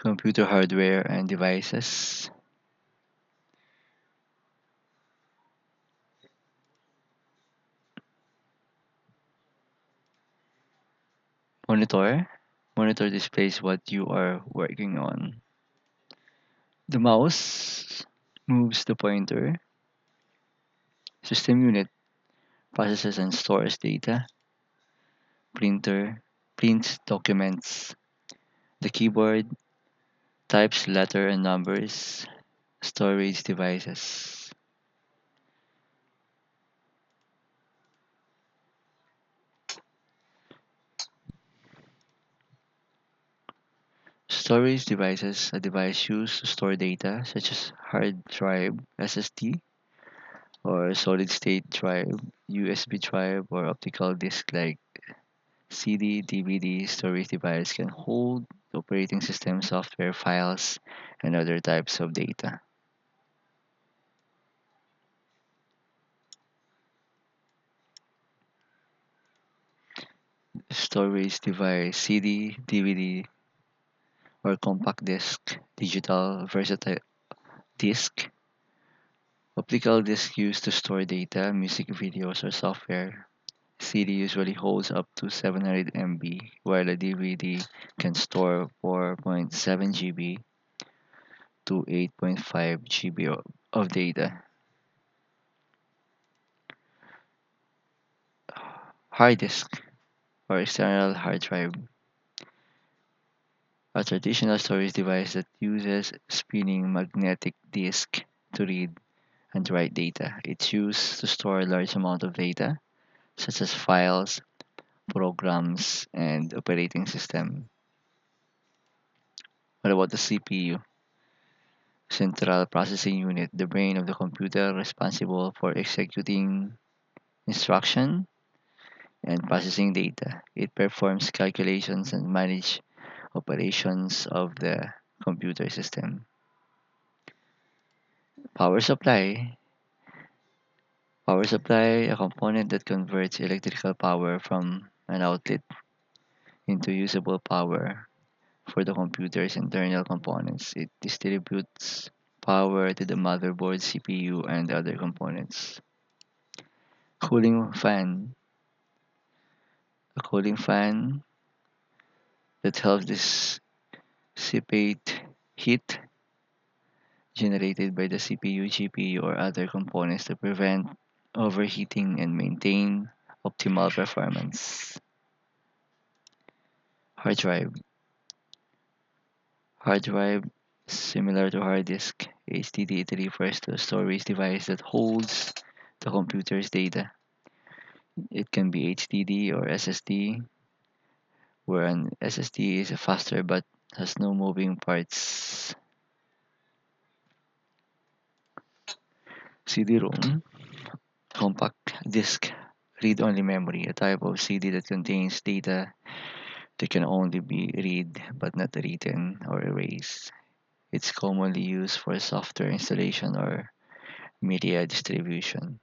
computer hardware and devices, monitor. Monitor displays what you are working on. The mouse moves the pointer. System unit processes and stores data. Printer prints documents. The keyboard types letter and numbers. Storage devices. Storage devices, a device used to store data such as hard drive, SSD, or solid state drive, USB drive, or optical disk like CD, DVD. Storage device can hold the operating system, software, files, and other types of data. Storage device, CD, DVD, or compact disc, digital versatile disk. Optical disk used to store data, music videos, or software. CD usually holds up to 700 MB, while a DVD can store 4.7 GB to 8.5 GB of data. Hard disk or external hard drive, a traditional storage device that uses spinning magnetic disk to read and write data. It's used to store a large amount of data, such as files, programs, and operating system. What about the CPU? Central Processing Unit, the brain of the computer responsible for executing instruction and processing data. It performs calculations and manage operations of the computer system. Power supply. Power supply, a component that converts electrical power from an outlet into usable power for the computer's internal components. It distributes power to the motherboard, CPU, and other components. Cooling fan. A cooling fan that helps dissipate heat generated by the CPU, GPU, or other components to prevent overheating and maintain optimal performance. Hard drive. Hard drive, similar to hard disk, HDD, it refers to a storage device that holds the computer's data. It can be HDD or SSD, where an SSD is faster but has no moving parts. CD-ROM, compact disk, read-only memory, a type of CD that contains data that can only be read but not written or erased. It's commonly used for software installation or media distribution.